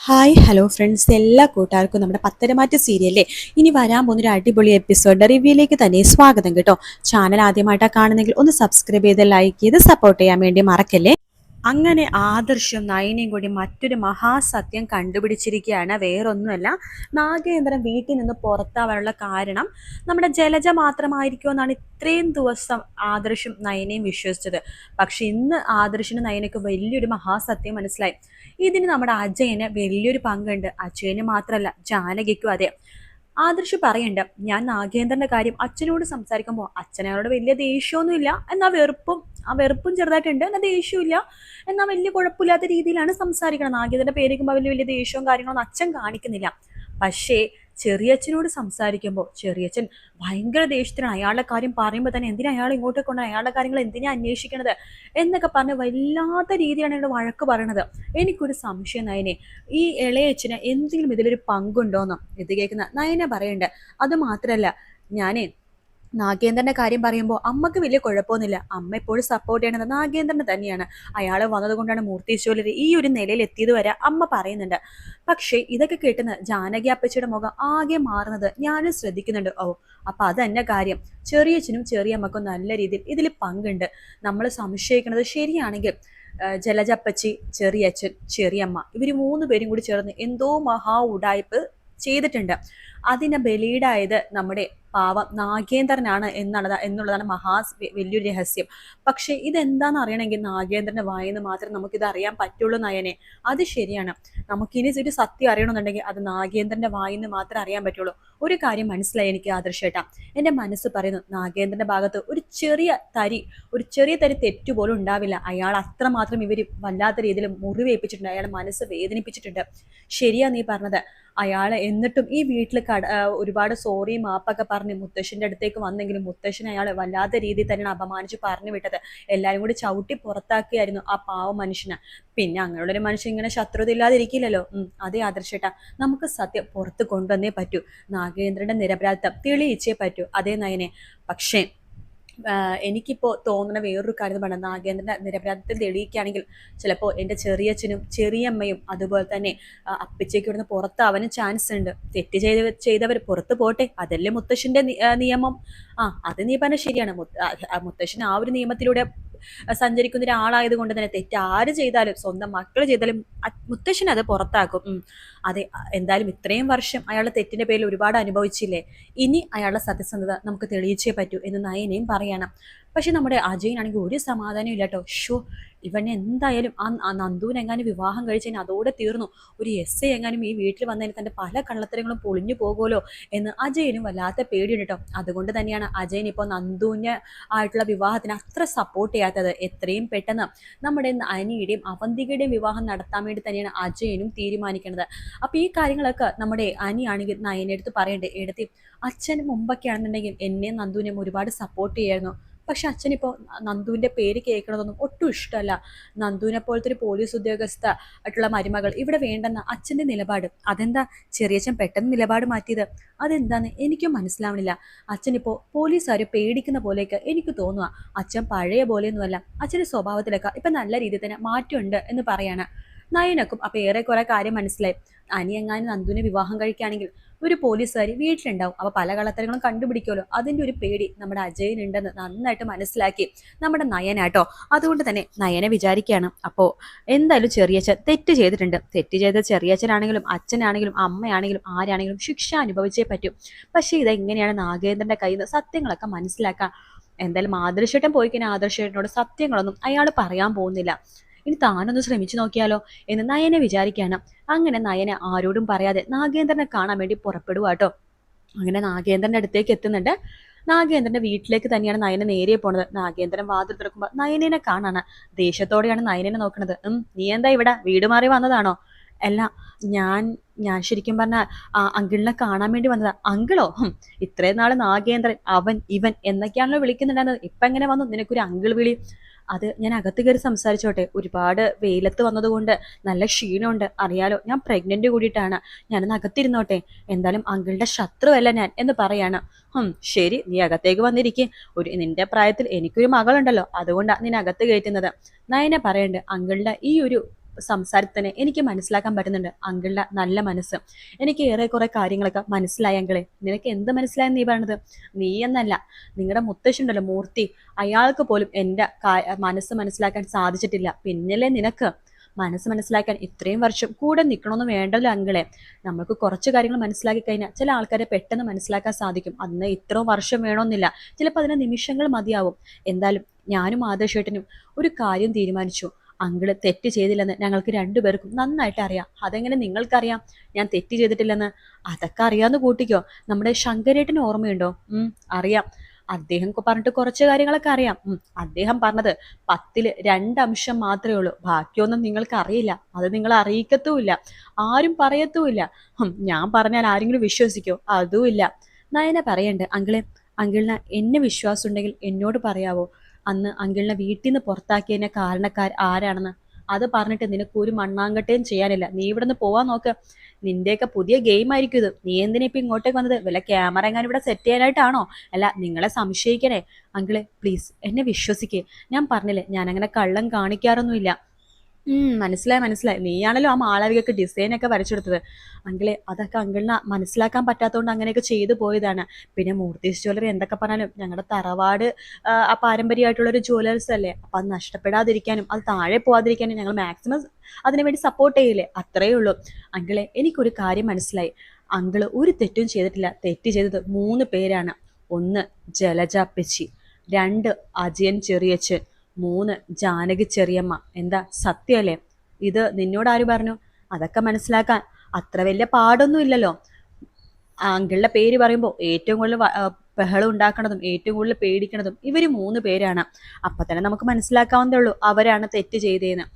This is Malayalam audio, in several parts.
ഹായ് ഹലോ ഫ്രണ്ട്സ്, എല്ലാ കൂട്ടുകാർക്കും നമ്മുടെ പത്തരമാറ്റ് സീരിയലിലെ ഇനി വരാൻ പോകുന്നൊരു അടിപൊളി എപ്പിസോഡിന്റെ റിവ്യൂയിലേക്ക് തന്നെ സ്വാഗതം കേട്ടോ. ചാനൽ ആദ്യമായിട്ടാണ് കാണുന്നെങ്കിൽ ഒന്ന് സബ്സ്ക്രൈബ് ചെയ്ത് ലൈക്ക് ചെയ്ത് സപ്പോർട്ട് ചെയ്യാൻ വേണ്ടി മറക്കല്ലേ. അങ്ങനെ ആദർശം നയനയും കൂടി മറ്റൊരു മഹാസത്യം കണ്ടുപിടിച്ചിരിക്കുകയാണ്. വേറൊന്നുമല്ല, നാഗേന്ദ്രൻ വീട്ടിൽ നിന്ന് പുറത്താവാനുള്ള കാരണം നമ്മുടെ ജലജ മാത്രമായിരിക്കുമെന്നാണ് ഇത്രയും ദിവസം ആദർശും നയനയും വിശ്വസിച്ചത്. പക്ഷെ ഇന്ന് ആദർശിനും നയനയ്ക്ക് വലിയൊരു മഹാസത്യം മനസ്സിലായി. ഇതിന് നമ്മുടെ അജയന് വലിയൊരു പങ്കുണ്ട്. അജയന് മാത്രമല്ല, ജാനകിക്കും അതെ. ആദർശ് പറയണ്ട, ഞാൻ നാഗേന്ദ്രന്റെ കാര്യം അച്ഛനോട് സംസാരിക്കുമ്പോൾ അച്ഛനോട് വലിയ ദേഷ്യമൊന്നുമില്ല, എന്നാൽ വെറുപ്പും ചെറുതായിട്ടുണ്ട്, എന്നാൽ ദേഷ്യമില്ല, എന്നാൽ വലിയ കുഴപ്പമില്ലാത്ത രീതിയിലാണ് സംസാരിക്കണം. നാഗേന്ദ്രന്റെ പേരിക്കുമ്പോൾ വലിയ വലിയ ദേഷ്യവും കാര്യങ്ങളൊന്നും അച്ഛൻ കാണിക്കുന്നില്ല. പക്ഷേ ചെറിയച്ഛനോട് സംസാരിക്കുമ്പോൾ ചെറിയച്ഛൻ ഭയങ്കര ദേഷ്യത്തിനാണ്. അയാളുടെ കാര്യം പറയുമ്പോൾ തന്നെ എന്തിനാ അയാൾ ഇങ്ങോട്ട് കൊണ്ട്, അയാളുടെ കാര്യങ്ങൾ എന്തിനാ അന്വേഷിക്കണത് എന്നൊക്കെ പറഞ്ഞ് വല്ലാത്ത രീതിയാണ് ഇവിടെ വഴക്ക് പറയണത്. എനിക്കൊരു സംശയം നയനെ, ഈ ഇളയച്ഛന് എന്തെങ്കിലും ഇതിലൊരു പങ്കുണ്ടോന്നോ? ഇത് കേൾക്കുന്ന നയന പറയണ്ട. അത് മാത്രല്ല, ഞാനേ നാഗേന്ദ്രന്റെ കാര്യം പറയുമ്പോൾ അമ്മക്ക് വലിയ കുഴപ്പമൊന്നുമില്ല. അമ്മ എപ്പോഴും സപ്പോർട്ട് ചെയ്യണത് നാഗേന്ദ്രന് തന്നെയാണ്. അയാൾ വന്നതുകൊണ്ടാണ് മൂർത്തി ജ്വല്ലറി ഈ ഒരു നിലയിൽ എത്തിയത് വരെ അമ്മ പറയുന്നുണ്ട്. പക്ഷേ ഇതൊക്കെ കേട്ടുന്ന ജാനകി അപ്പച്ചിയുടെ മുഖം ആകെ മാറുന്നത് ഞാനും ശ്രദ്ധിക്കുന്നുണ്ട്. ഓ, അപ്പൊ അതന്നെ കാര്യം. ചെറിയച്ഛനും ചെറിയമ്മക്കും നല്ല രീതിയിൽ ഇതിൽ പങ്കുണ്ട്. നമ്മൾ സംശയിക്കുന്നത് ശരിയാണെങ്കിൽ ജലജപ്പച്ചി, ചെറിയച്ഛൻ, ചെറിയമ്മ ഇവർ മൂന്ന് പേരും കൂടി ചേർന്ന് എന്തോ മഹാ ഉടായ്പ് ചെയ്തിട്ടുണ്ട്. അതിനെ ബലീഡായത് നമ്മുടെ പാവം നാഗേന്ദ്രനാണ് എന്നുള്ളതാണ് വലിയൊരു രഹസ്യം. പക്ഷെ ഇതെന്താന്ന് അറിയണമെങ്കിൽ നാഗേന്ദ്രന്റെ വായിന്ന് മാത്രം നമുക്കിത് അറിയാൻ പറ്റുള്ളൂ നയനെ. അത് ശരിയാണ്. നമുക്കിനി ഒരു സത്യം അറിയണമെന്നുണ്ടെങ്കിൽ അത് നാഗേന്ദ്രന്റെ വായിന്ന് മാത്രമേ അറിയാൻ പറ്റുള്ളൂ. ഒരു കാര്യം മനസ്സിലായി എനിക്ക് ആദർശേട്ടാ. എൻ്റെ മനസ്സ് പറയുന്നു, നാഗേന്ദ്രന്റെ ഭാഗത്ത് ഒരു ചെറിയ തരി തെറ്റുപോലും ഉണ്ടാവില്ല. അയാൾ അത്രമാത്രം ഇവർ വല്ലാത്ത രീതിയിൽ മുറിവേൽപ്പിച്ചിട്ടുണ്ട്. അയാളുടെ മനസ്സ് വേദനിപ്പിച്ചിട്ടുണ്ട്. ശരിയാ നീ പറഞ്ഞത്. അയാൾ എന്നിട്ടും ഈ വീട്ടിൽ ഒരുപാട് സോറി മാപ്പൊക്കെ പറഞ്ഞ് മുത്തശ്ശന്റെ അടുത്തേക്ക് വന്നെങ്കിലും മുത്തശ്ശൻ അയാൾ വല്ലാത്ത രീതിയിൽ തന്നെയാണ് അപമാനിച്ച് പറഞ്ഞു വിട്ടത്. എല്ലാവരും കൂടി ചവിട്ടി പുറത്താക്കിയായിരുന്നു ആ പാവ മനുഷ്യന്. പിന്നെ അങ്ങനെയുള്ളൊരു മനുഷ്യൻ ഇങ്ങനെ ശത്രുത ഇല്ലാതിരിക്കില്ലല്ലോ. അതേ ആദർശേട്ടാ, നമുക്ക് സത്യം പുറത്ത് കൊണ്ടുവന്നേ പറ്റൂ. നാഗേന്ദ്രന്റെ നിരപരാധിത്വം തെളിയിച്ചേ പറ്റൂ. അതേ നയനെ. പക്ഷേ എനിക്കിപ്പോൾ തോന്നുന്ന വേറൊരു കാര്യം പറഞ്ഞാൽ, നാഗേന്ദ്രന്റെ നിരപരാധിത്വം തെളിയിക്കുകയാണെങ്കിൽ ചിലപ്പോൾ എൻ്റെ ചെറിയച്ഛനും ചെറിയമ്മയും അതുപോലെ തന്നെ അപ്പച്ചയ്ക്ക് ഇവിടുന്ന് പുറത്താവാനും ചാൻസ് ഉണ്ട്. തെറ്റ് ചെയ്തവർ പുറത്ത് പോട്ടെ, അതല്ലേ മുത്തശ്ശന്റെ നിയമം. അത് നീ പറഞ്ഞ ശരിയാണ്. മുത്തശ്ശൻ ആ ഒരു നിയമത്തിലൂടെ സഞ്ചരിക്കുന്ന ഒരാളായത് കൊണ്ട് തന്നെ തെറ്റ് ആര് ചെയ്താലും, സ്വന്തം മക്കൾ ചെയ്താലും മുത്തശ്ശൻ അത് പുറത്താക്കും. അതെ, എന്തായാലും ഇത്രയും വർഷം അയാളുടെ തെറ്റിന്റെ പേരിൽ ഒരുപാട് അനുഭവിച്ചില്ലേ. ഇനി അയാളുടെ സത്യസന്ധത നമുക്ക് തെളിയിച്ചേ പറ്റൂ എന്ന് നയനയും പറയണം. പക്ഷെ നമ്മുടെ അജയനാണെങ്കിൽ ഒരു സമാധാനം ഇല്ല കേട്ടോ. ഇവനെ എന്തായാലും ആ നന്ദുവിനെങ്ങാനും വിവാഹം കഴിച്ചതിന് അതോടെ തീർന്നു. ഒരു എസ് എങ്ങാനും ഈ വീട്ടിൽ വന്നതിന് തന്റെ പല കള്ളത്തരങ്ങളും പൊളിഞ്ഞു പോകുമല്ലോ എന്ന് അജയനും വല്ലാത്ത പേടിയുണ്ട് കേട്ടോ. അതുകൊണ്ട് തന്നെയാണ് അജയൻ ഇപ്പോൾ നന്ദുവിന് ആയിട്ടുള്ള വിവാഹത്തിന് അത്ര സപ്പോർട്ട് ചെയ്യാത്തത്. എത്രയും പെട്ടെന്ന് നമ്മുടെ അനിയുടെയും അവന്തികയുടെയും വിവാഹം നടത്താൻ വേണ്ടി തന്നെയാണ് അജയനും തീരുമാനിക്കുന്നത്. അപ്പൊ ഈ കാര്യങ്ങളൊക്കെ നമ്മുടെ അനിയാണെങ്കിൽ നയനെടുത്ത് പറയണ്ടേ, എടുത്തി അച്ഛൻ മുമ്പൊക്കെ ആണെന്നുണ്ടെങ്കിൽ എന്നെയും നന്ദുവിനെയും ഒരുപാട് സപ്പോർട്ട് ചെയ്യായിരുന്നു. പക്ഷെ അച്ഛനിപ്പോൾ നന്ദുവിൻ്റെ പേര് കേൾക്കണതൊന്നും ഒട്ടും ഇഷ്ടമല്ല. നന്ദുവിനെ പോലത്തെ ഒരു പോലീസ് ഉദ്യോഗസ്ഥ ആയിട്ടുള്ള മരുമകൾ ഇവിടെ വേണ്ടെന്ന അച്ഛൻ്റെ നിലപാട്. അതെന്താ ചെറിയച്ഛൻ പെട്ടെന്ന് നിലപാട് മാറ്റിയത്? അതെന്താന്ന് എനിക്കും മനസ്സിലാവണില്ല. അച്ഛനിപ്പോൾ പോലീസുകാർ പേടിക്കുന്ന പോലെയൊക്കെ എനിക്ക് തോന്നുക. അച്ഛൻ പഴയ പോലെയൊന്നുമല്ല. അച്ഛൻ്റെ സ്വഭാവത്തിലൊക്കെ ഇപ്പം നല്ല രീതിയിൽ തന്നെ മാറ്റമുണ്ട് എന്ന് പറയാണ്. നയനക്കും അപ്പം ഏറെ കുറെ കാര്യം മനസ്സിലായി. അനിയെങ്ങാനും നന്ദുവിനെ വിവാഹം കഴിക്കുകയാണെങ്കിൽ ഒരു പോലീസുകാർ വീട്ടിലുണ്ടാവും. അപ്പോൾ പല കള്ളത്തരങ്ങളും കണ്ടുപിടിക്കുമല്ലോ. അതിൻ്റെ ഒരു പേടി നമ്മുടെ അജയനുണ്ടെന്ന് നന്നായിട്ട് മനസ്സിലാക്കി നമ്മുടെ നയനാട്ടോ. അതുകൊണ്ട് തന്നെ നയനെ വിചാരിക്കുകയാണ്, അപ്പോൾ എന്തായാലും ചെറിയച്ഛൻ തെറ്റ് ചെയ്തിട്ടുണ്ട്. തെറ്റ് ചെയ്ത ചെറിയച്ഛനാണെങ്കിലും അച്ഛനാണെങ്കിലും അമ്മയാണെങ്കിലും ആരാണെങ്കിലും ശിക്ഷ അനുഭവിച്ചേ പറ്റൂ. പക്ഷേ ഇതെങ്ങനെയാണ് നാഗേന്ദ്രന്റെ കയ്യിൽ നിന്ന് സത്യങ്ങളൊക്കെ മനസ്സിലാക്കാൻ? എന്തായാലും ആദർശേട്ടൻ പോയി കഴിഞ്ഞാൽ ആദർശേട്ടനോട് സത്യങ്ങളൊന്നും അയാൾ പറയാൻ പോകുന്നില്ല. ഇനി താനൊന്ന് ശ്രമിച്ചു നോക്കിയാലോ എന്ന് നയനെ വിചാരിക്കുകയാണ്. അങ്ങനെ നയനെ ആരോടും പറയാതെ നാഗേന്ദ്രനെ കാണാൻ വേണ്ടി പുറപ്പെടുക കേട്ടോ. അങ്ങനെ നാഗേന്ദ്രന്റെ അടുത്തേക്ക് എത്തുന്നുണ്ട്. നാഗേന്ദ്രന്റെ വീട്ടിലേക്ക് തന്നെയാണ് നയനെ നേരെ പോണത്. നാഗേന്ദ്രൻ വാതിൽ തുറക്കുമ്പോൾ നയനെ കാണാണ്. ദേഷ്യത്തോടെയാണ് നയനെ നോക്കുന്നത്. നീ എന്താ ഇവിടെ, വീട് മാറി വന്നതാണോ? അല്ല, ഞാൻ ഞാൻ ശരിക്കും പറഞ്ഞ അങ്കിളിനെ കാണാൻ വേണ്ടി വന്നതാ. അങ്കിളോ? ഇത്രയും നാള് നാഗേന്ദ്രൻ, അവൻ, ഇവൻ എന്നൊക്കെയാണല്ലോ വിളിക്കുന്നുണ്ടായിരുന്നത്. ഇപ്പൊ എങ്ങനെ വന്നു നിനക്കൊരു അങ്കിൾ വിളി? അത് ഞാൻ അകത്ത് കയറി സംസാരിച്ചോട്ടെ. ഒരുപാട് വെയിലത്ത് വന്നതുകൊണ്ട് നല്ല ക്ഷീണമുണ്ട്. അറിയാലോ, ഞാൻ പ്രഗ്നന്റ് കൂടിയിട്ടാണ്. ഞാനൊന്ന് അകത്തിരുന്നോട്ടെ. എന്തായാലും അങ്കിളുടെ ശത്രുവല്ല ഞാൻ എന്ന് പറയാണ്. ശരി, നീ അകത്തേക്ക് വന്നിരിക്കും. നിന്റെ പ്രായത്തിൽ എനിക്കൊരു മകളുണ്ടല്ലോ, അതുകൊണ്ടാണ് നിന്നെ അകത്ത് കയറ്റുന്നത്. നയനെ പറയണ്ട്, അങ്കിളുടെ ഈ ഒരു സംസാരത്തിന് എനിക്ക് മനസ്സിലാക്കാൻ പറ്റുന്നുണ്ട് അങ്കിളുടെ നല്ല മനസ്സ്. എനിക്ക് ഏറെക്കുറെ കാര്യങ്ങളൊക്കെ മനസ്സിലായി അങ്കിളെ. നിനക്ക് എന്ത് മനസ്സിലായെന്ന് നീ പറഞ്ഞത്? നീ എന്നല്ല, നിങ്ങളുടെ മുത്തശ്ശനുണ്ടല്ലോ മൂർത്തി, അയാൾക്ക് പോലും എൻ്റെ മനസ്സ് മനസ്സിലാക്കാൻ സാധിച്ചിട്ടില്ല. പിന്നല്ലേ നിനക്ക് മനസ്സ് മനസ്സിലാക്കാൻ ഇത്രയും വർഷം കൂടെ നിൽക്കണമെന്ന് വേണ്ടല്ലോ അങ്കിളെ. നമുക്ക് കുറച്ച് കാര്യങ്ങൾ മനസ്സിലാക്കി കഴിഞ്ഞാൽ ചില ആൾക്കാരെ പെട്ടെന്ന് മനസ്സിലാക്കാൻ സാധിക്കും. അതിന് ഇത്രയും വർഷം വേണമെന്നില്ല, ചിലപ്പോൾ അതിന് നിമിഷങ്ങൾ മതിയാവും. എന്തായാലും ഞാനും ആദർശേട്ടനും ഒരു കാര്യം തീരുമാനിച്ചു. അങ്കിള് തെറ്റ് ചെയ്തില്ലെന്ന് ഞങ്ങൾക്ക് രണ്ടുപേർക്കും നന്നായിട്ട് അറിയാം. അതെങ്ങനെ നിങ്ങൾക്കറിയാം ഞാൻ തെറ്റ് ചെയ്തിട്ടില്ലെന്ന്? അതൊക്കെ അറിയാന്ന് കൂട്ടിക്കോ. നമ്മുടെ ശങ്കരേട്ടന് ഓർമ്മയുണ്ടോ? അറിയാം. അദ്ദേഹം പറഞ്ഞിട്ട് കുറച്ച് കാര്യങ്ങളൊക്കെ അറിയാം. അദ്ദേഹം പറഞ്ഞത് 10ൽ 2 അംശം മാത്രമേ ഉള്ളൂ, ബാക്കിയൊന്നും നിങ്ങൾക്ക് അറിയില്ല. അത് നിങ്ങൾ അറിയിക്കത്തുമില്ല, ആരും പറയത്തുമില്ല. ഞാൻ പറഞ്ഞാൽ ആരെങ്കിലും വിശ്വസിക്കോ? അതുമില്ല. നയന പറയണ്ട്, അങ്കിളെ, അങ്കിളിന് എന്നെ വിശ്വാസം ഉണ്ടെങ്കിൽ എന്നോട് പറയാവോ അന്ന് അങ്കിളിനെ വീട്ടിൽ നിന്ന് പുറത്താക്കിയതിനെ കാരണക്കാർ ആരാണെന്ന്? അത് പറഞ്ഞിട്ട് നിനക്ക് ഒരു മണ്ണാങ്കട്ടയും ചെയ്യാനില്ല. നീ ഇവിടെ നിന്ന് പോവാൻ നോക്ക്. നിന്റെയൊക്കെ പുതിയ ഗെയിം ആയിരിക്കും ഇത്. നീ എന്തിനാ ഇപ്പൊ ഇങ്ങോട്ടേക്ക് വന്നത്? വല്ല ക്യാമറ എങ്ങാനും ഇവിടെ സെറ്റ് ചെയ്യാനായിട്ടാണോ? അല്ല, നിങ്ങളെ സംശയിക്കണേ. അങ്കിളെ പ്ലീസ് എന്നെ വിശ്വസിക്കേ. ഞാൻ പറഞ്ഞില്ലേ, ഞാൻ അങ്ങനെ കള്ളം കാണിക്കാറൊന്നുമില്ല. മനസ്സിലായി മനസ്സിലായി. നീയാണല്ലോ ആ മാളവികക്ക് ഡിസൈനൊക്കെ വരച്ചെടുത്തത്. അങ്കിളെ, അതൊക്കെ അങ്കിളിന് മനസ്സിലാക്കാൻ പറ്റാത്തതുകൊണ്ട് അങ്ങനെയൊക്കെ ചെയ്തു പോയതാണ്. പിന്നെ മൂർത്തീസ് ജ്വല്ലറി എന്തൊക്കെ പറഞ്ഞാലും ഞങ്ങളുടെ തറവാട് ആ പാരമ്പര്യമായിട്ടുള്ളൊരു ജ്വല്ലേഴ്സ് അല്ലേ. അപ്പം അത് നഷ്ടപ്പെടാതിരിക്കാനും അത് താഴെ പോവാതിരിക്കാനും ഞങ്ങൾ മാക്സിമം അതിനുവേണ്ടി സപ്പോർട്ട് ചെയ്യില്ലേ, അത്രയേ ഉള്ളൂ. അങ്കിളെ, എനിക്കൊരു കാര്യം മനസ്സിലായി. അങ്കിള് ഒരു തെറ്റും ചെയ്തിട്ടില്ല. തെറ്റ് ചെയ്തത് 3 പേരാണ്. 1 ജലജ അപ്പച്ചി, 2 അജയൻ ചെറിയച്ഛൻ, 3 ജാനകി ചെറിയമ്മ. എന്താ സത്യമല്ലേ? ഇത് നിന്നോട് ആര് പറഞ്ഞു? അതൊക്കെ മനസ്സിലാക്കാൻ അത്ര വലിയ പാടൊന്നും ഇല്ലല്ലോ. അങ്കിളുടെ പേര് പറയുമ്പോൾ ഏറ്റവും കൂടുതൽ ബഹളം ഉണ്ടാക്കണതും ഏറ്റവും കൂടുതൽ പേടിക്കണതും ഇവര് 3 പേരാണ്. അപ്പൊ തന്നെ നമുക്ക് മനസ്സിലാക്കാവുന്നതേ ഉള്ളൂ അവരാണ് തെറ്റ് ചെയ്തതെന്ന്.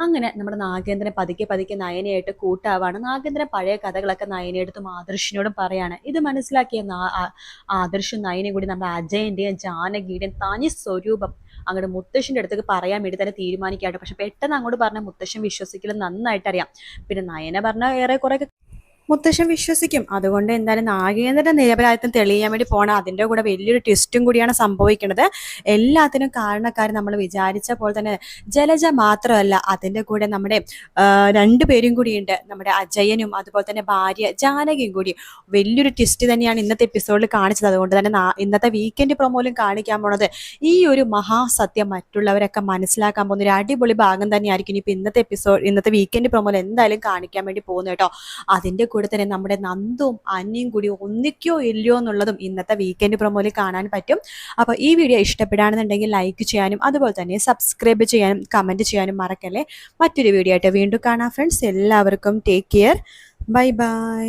അങ്ങനെ നമ്മുടെ നാഗേന്ദ്രൻ പതുക്കെ പതുക്കെ നയനയായിട്ട് കൂട്ടാവാണ്. നാഗേന്ദ്രൻ പഴയ കഥകളൊക്കെ നയനയെടുത്തും ആദർശിനോടും പറയാണ്. ഇത് മനസ്സിലാക്കിയ ആദർശും നയനയും കൂടി നമ്മുടെ അജയന്റെയും ജാനകിയുടെയും തനി സ്വരൂപം അങ്ങോട്ട് മുത്തശ്ശിന്റെ അടുത്തേക്ക് പറയാൻ വേണ്ടി തന്നെ തീരുമാനിക്കാട്ടോ. പക്ഷെ പെട്ടെന്ന് അങ്ങോട്ട് പറഞ്ഞ മുത്തശ്ശൻ വിശ്വസിക്കലും നന്നായിട്ട് അറിയാം. പിന്നെ നയന പറഞ്ഞ ഏറെ കുറെ മുത്തശ്ശൻ വിശ്വസിക്കും. അതുകൊണ്ട് എന്തായാലും നാഗേന്ദ്രന്റെ നിരപരാധിത്വം തെളിയാൻ വേണ്ടി പോകണം. അതിൻ്റെ കൂടെ വലിയൊരു ട്വിസ്റ്റും കൂടിയാണ് സംഭവിക്കുന്നത്. എല്ലാത്തിനും കാരണക്കാരൻ നമ്മൾ വിചാരിച്ച പോലെ തന്നെ ജലജ മാത്രമല്ല, അതിൻ്റെ കൂടെ നമ്മുടെ 2 പേരും കൂടിയുണ്ട്. നമ്മുടെ അജയനും അതുപോലെ തന്നെ ഭാര്യ ജാനകിയും കൂടി. വലിയൊരു ട്വിസ്റ്റ് തന്നെയാണ് ഇന്നത്തെ എപ്പിസോഡിൽ കാണിച്ചത്. അതുകൊണ്ട് തന്നെ ഇന്നത്തെ വീക്കെൻഡ് പ്രൊമോയിലും കാണിക്കാൻ പോണത് ഈ ഒരു മഹാസത്യം മറ്റുള്ളവരൊക്കെ മനസ്സിലാക്കാൻ പോകുന്ന ഒരു അടിപൊളി ഭാഗം തന്നെയായിരിക്കും ഇനിയിപ്പോൾ ഇന്നത്തെ വീക്കെൻഡ് പ്രൊമോയിൽ എന്തായാലും കാണിക്കാൻ വേണ്ടി പോകുന്നു കേട്ടോ. അതിൻ്റെ കൂടെ തന്നെ നമ്മുടെ നന്ദും അനിയും കൂടി ഒന്നിക്കോ ഇല്ലയോ എന്നുള്ളതും ഇന്നത്തെ വീക്കെൻഡ് പ്രൊമോയിൽ കാണാൻ പറ്റും. അപ്പോൾ ഈ വീഡിയോ ഇഷ്ടപ്പെടുകയാണെന്നുണ്ടെങ്കിൽ ലൈക്ക് ചെയ്യാനും അതുപോലെ തന്നെ സബ്സ്ക്രൈബ് ചെയ്യാനും കമൻറ്റ് ചെയ്യാനും മറക്കല്ലേ. മറ്റൊരു വീഡിയോ ആയിട്ട് വീണ്ടും കാണാം ഫ്രണ്ട്സ്. എല്ലാവർക്കും ടേക്ക് കെയർ. Bye bye.